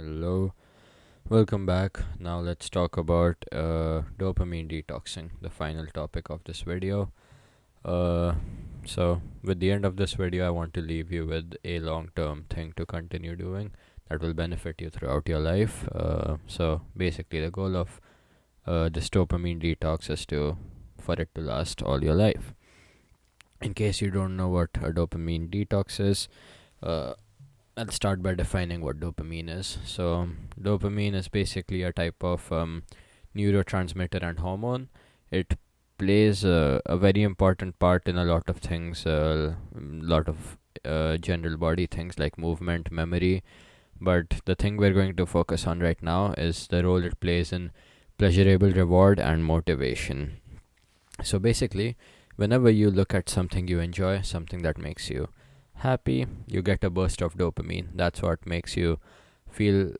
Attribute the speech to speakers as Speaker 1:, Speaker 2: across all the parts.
Speaker 1: Hello, welcome back. Now let's talk about dopamine detoxing, the final topic of this video. Uh, with the end of this video, I want to leave you with a long term thing to continue doing that will benefit you throughout your life. Basically, the goal of this dopamine detox is for it to last all your life. In case you don't know what a dopamine detox is, uh, I'll start by defining what dopamine is. So, dopamine is basically a type of neurotransmitter and hormone. It plays a very important part in a lot of things, a lot of general body things like movement, memory. But the thing we're going to focus on right now is the role it plays in pleasurable reward and motivation. So, basically, whenever you look at something you enjoy, something that makes you happy, you get a burst of dopamine. That's what makes you feel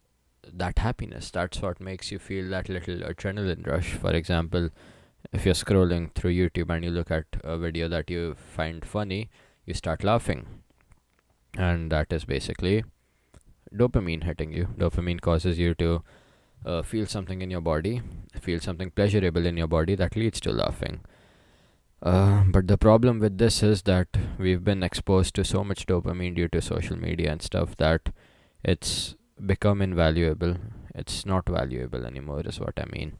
Speaker 1: that happiness. That's what makes you feel that little adrenaline rush. For example, if you're scrolling through YouTube and you look at a video that you find funny, you start laughing. And that is basically dopamine hitting you. Dopamine causes you to feel something in your body, feel something pleasurable in your body that leads to laughing. But the problem with this is that we've been exposed to so much dopamine due to social media and stuff that it's become invaluable. It's not valuable anymore, is what I mean.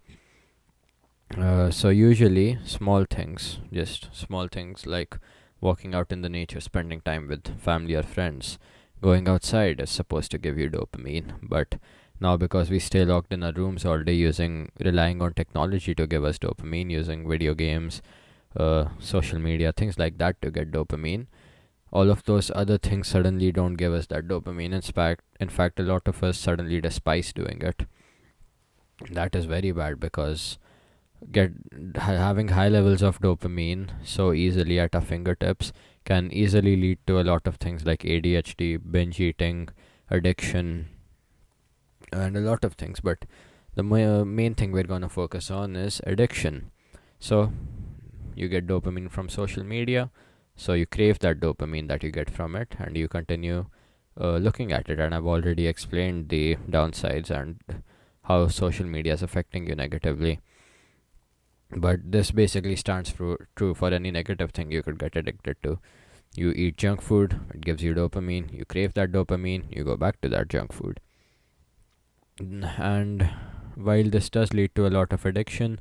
Speaker 1: So usually just small things like walking out in the nature, spending time with family or friends, going outside is supposed to give you dopamine. But now because we stay locked in our rooms all day relying on technology to give us dopamine, using video games, social media, things like that to get dopamine. All of those other things suddenly don't give us that dopamine. In fact, a lot of us suddenly despise doing it. That is very bad because having high levels of dopamine so easily at our fingertips can easily lead to a lot of things like ADHD, binge eating, addiction, and a lot of things. But the main thing we're going to focus on is addiction. So, you get dopamine from social media, so you crave that dopamine that you get from it, and you continue looking at it. And I've already explained the downsides and how social media is affecting you negatively. But this basically stands true for any negative thing you could get addicted to. You eat junk food, it gives you dopamine, you crave that dopamine, you go back to that junk food. And while this does lead to a lot of addiction,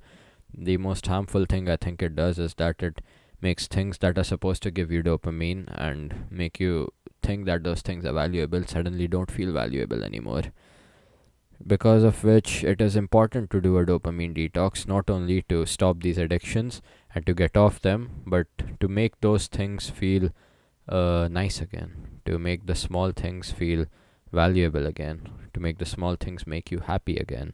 Speaker 1: the most harmful thing I think it does is that it makes things that are supposed to give you dopamine and make you think that those things are valuable suddenly don't feel valuable anymore. Because of which, it is important to do a dopamine detox, not only to stop these addictions and to get off them, but to make those things feel nice again, to make the small things feel valuable again, to make the small things make you happy again.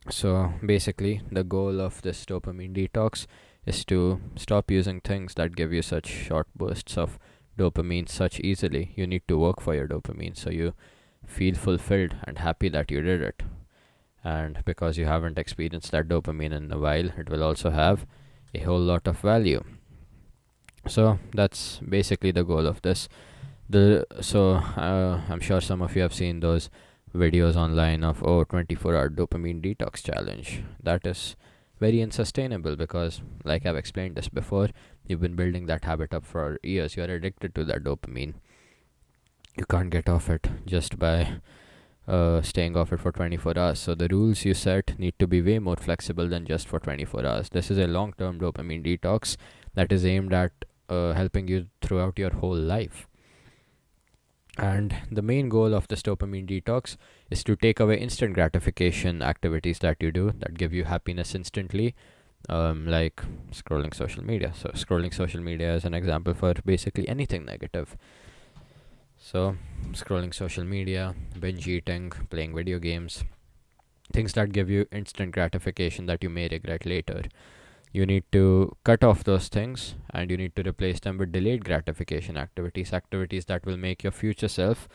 Speaker 1: So basically, the goal of this dopamine detox is to stop using things that give you such short bursts of dopamine such easily. You need to work for your dopamine so you feel fulfilled and happy that you did it. And because you haven't experienced that dopamine in a while, it will also have a whole lot of value. So that's basically the goal of this. I'm sure some of you have seen those videos online of 24-hour dopamine detox challenge. That is very unsustainable because, like I've explained this before, you've been building that habit up for years. You're addicted to that dopamine. You can't get off it just by staying off it for 24 hours. So the rules you set need to be way more flexible than just for 24 hours. This is a long-term dopamine detox that is aimed at helping you throughout your whole life. And the main goal of this dopamine detox is to take away instant gratification activities that you do that give you happiness instantly, like scrolling social media. So, scrolling social media is an example for basically anything negative. So, scrolling social media, binge eating, playing video games, things that give you instant gratification that you may regret later. You need to cut off those things and you need to replace them with delayed gratification activities that will make your future self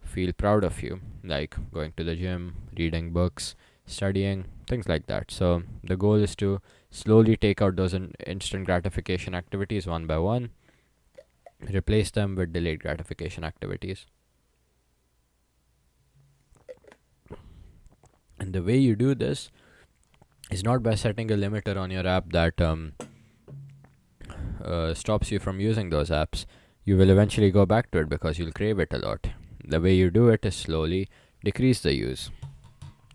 Speaker 1: feel proud of you, like going to the gym, reading books, studying, things like that. So the goal is to slowly take out those instant gratification activities one by one, replace them with delayed gratification activities. The way you do this is not by setting a limiter on your app that stops you from using those apps. You will eventually go back to it because you'll crave it a lot. The way you do it is slowly decrease the use.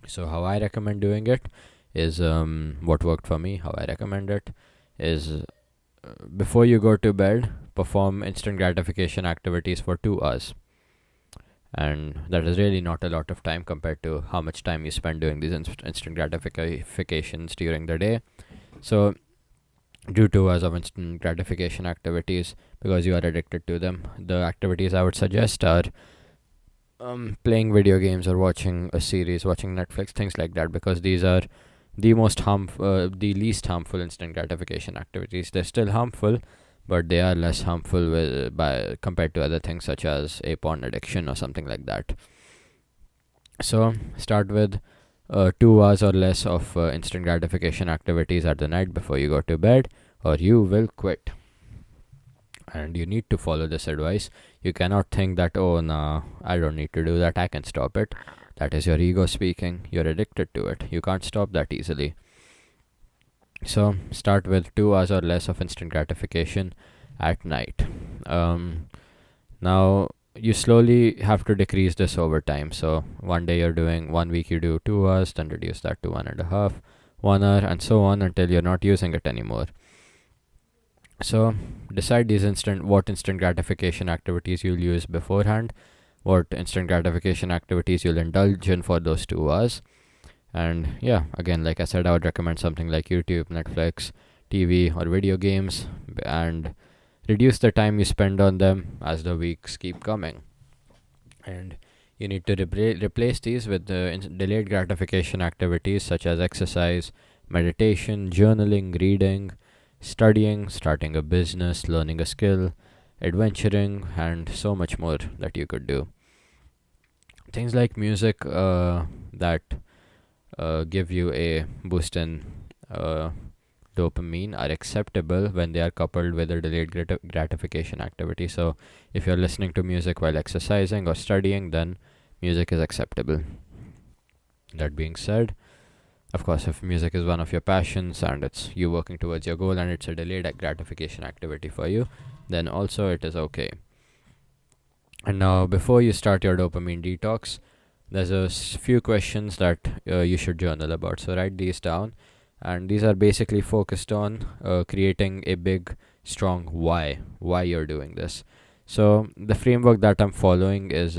Speaker 1: So how I recommend doing it is what worked for me. How I recommend it is before you go to bed, perform instant gratification activities for 2 hours. And that is really not a lot of time compared to how much time you spend doing these instant gratifications during the day. So do 2 hours of instant gratification activities because you are addicted to them. The activities I would suggest are playing video games or watching a series, watching Netflix, things like that, because these are the the least harmful instant gratification activities. They're still harmful, but they are less harmful compared to other things such as a porn addiction or something like that. So start with 2 hours or less of instant gratification activities at the night before you go to bed, or you will quit. And you need to follow this advice. You cannot think that, oh no, I don't need to do that, I can stop it. That is your ego speaking. You're addicted to it. You can't stop that easily. So start with 2 hours or less of instant gratification at night. Now you slowly have to decrease this over time. So 1 week you do 2 hours, then reduce that to 1.5, 1 hour, and so on until you're not using it anymore. So decide what instant gratification activities you'll use beforehand, what instant gratification activities you'll indulge in for those 2 hours. And yeah, again, like I said, I would recommend something like YouTube, Netflix, TV, or video games, and reduce the time you spend on them as the weeks keep coming. And you need to replace these with delayed gratification activities such as exercise, meditation, journaling, reading, studying, starting a business, learning a skill, adventuring, and so much more that you could do. Things like music that give you a boost in dopamine are acceptable when they are coupled with a delayed gratification activity. So if you're listening to music while exercising or studying, then music is acceptable. That being said, of course, if music is one of your passions and it's you working towards your goal and it's a delayed gratification activity for you, then also it is okay. And now, before you start your dopamine detox, there's a few questions that you should journal about. So write these down, and these are basically focused on creating a big, strong why you're doing this. So the framework that I'm following is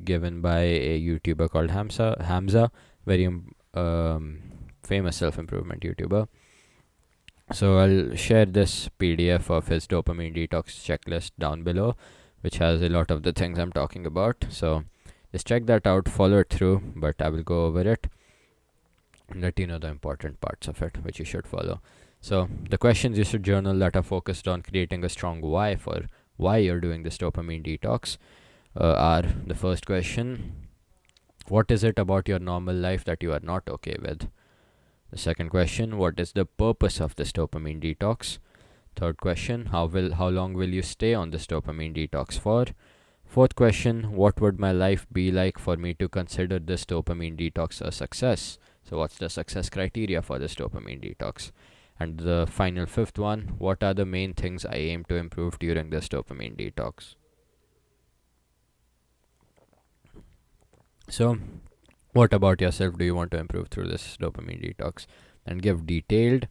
Speaker 1: given by a YouTuber called Hamza, very famous self-improvement YouTuber. So I'll share this PDF of his dopamine detox checklist down below, which has a lot of the things I'm talking about. So just check that out, follow it through, but I will go over it and let you know the important parts of it, which you should follow. So the questions you should journal that are focused on creating a strong why for why you're doing this dopamine detox are: the first question, what is it about your normal life that you are not okay with? The second question, what is the purpose of this dopamine detox? Third question, how long will you stay on this dopamine detox for? Fourth question, what would my life be like for me to consider this dopamine detox a success? So what's the success criteria for this dopamine detox? And the final fifth one, what are the main things I aim to improve during this dopamine detox? So what about yourself do you want to improve through this dopamine detox? And give detailed,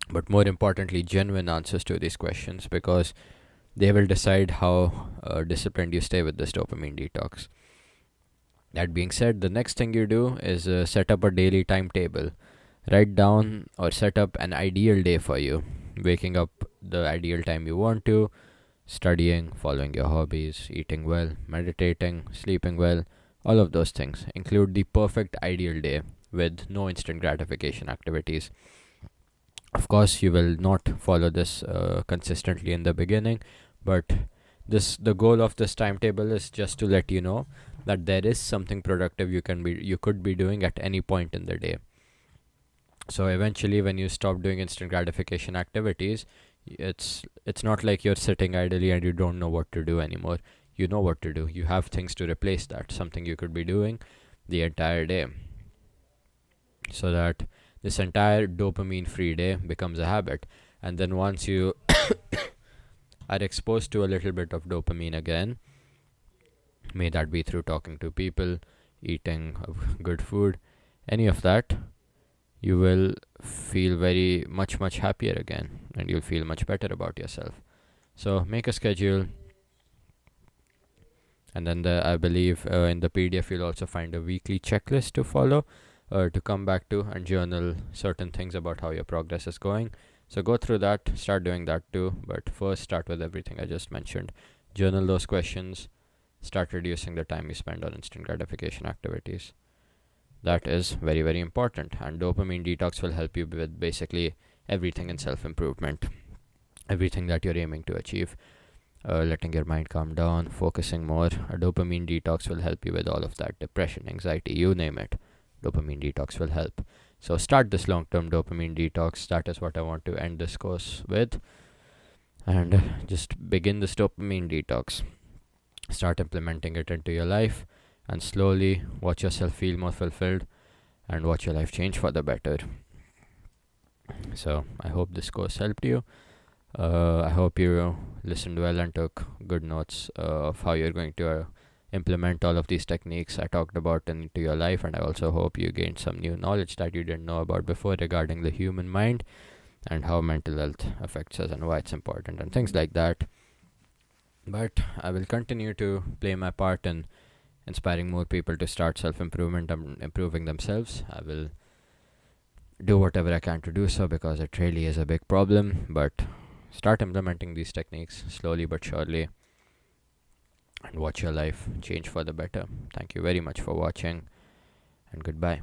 Speaker 1: but more importantly, genuine answers to these questions, because they will decide how disciplined you stay with this dopamine detox. That being said, the next thing you do is set up a daily timetable. Write down or set up an ideal day for you. Waking up the ideal time you want to, studying, following your hobbies, eating well, meditating, sleeping well, all of those things. Include the perfect ideal day with no instant gratification activities. Of course, you will not follow this consistently in the beginning, but the goal of this timetable is just to let you know that there is something productive you could be doing at any point in the day. So eventually, when you stop doing instant gratification activities, it's not like you're sitting idly and you don't know what to do anymore. You know what to do. You have things to replace that, something you could be doing the entire day. so that this entire dopamine free day becomes a habit. And then once you are exposed to a little bit of dopamine again, may that be through talking to people, eating good food, any of that, you will feel very much happier again, and you'll feel much better about yourself. So make a schedule, and then I believe in the PDF you'll also find a weekly checklist to follow, to come back to and journal certain things about how your progress is going. So go through that, start doing that too, but first start with everything I just mentioned. Journal those questions, start reducing the time you spend on instant gratification activities. That is very important, and dopamine detox will help you with basically everything in self-improvement, everything that you're aiming to achieve. Letting your mind calm down, focusing more. A dopamine detox will help you with all of that. Depression, anxiety, you name it. Dopamine detox will help. So start this long-term dopamine detox. That is what I want to end this course with. And just begin this dopamine detox. Start implementing it into your life, and slowly watch yourself feel more fulfilled and watch your life change for the better. So I hope this course helped you. I hope you listened well and took good notes of how you're going to implement all of these techniques I talked about into your life. And I also hope you gained some new knowledge that you didn't know about before regarding the human mind and how mental health affects us and why it's important and things like that. But I will continue to play my part in inspiring more people to start self-improvement and improving themselves. I will do whatever I can to do so, because it really is a big problem. But start implementing these techniques slowly but surely, and watch your life change for the better. Thank you very much for watching, and goodbye.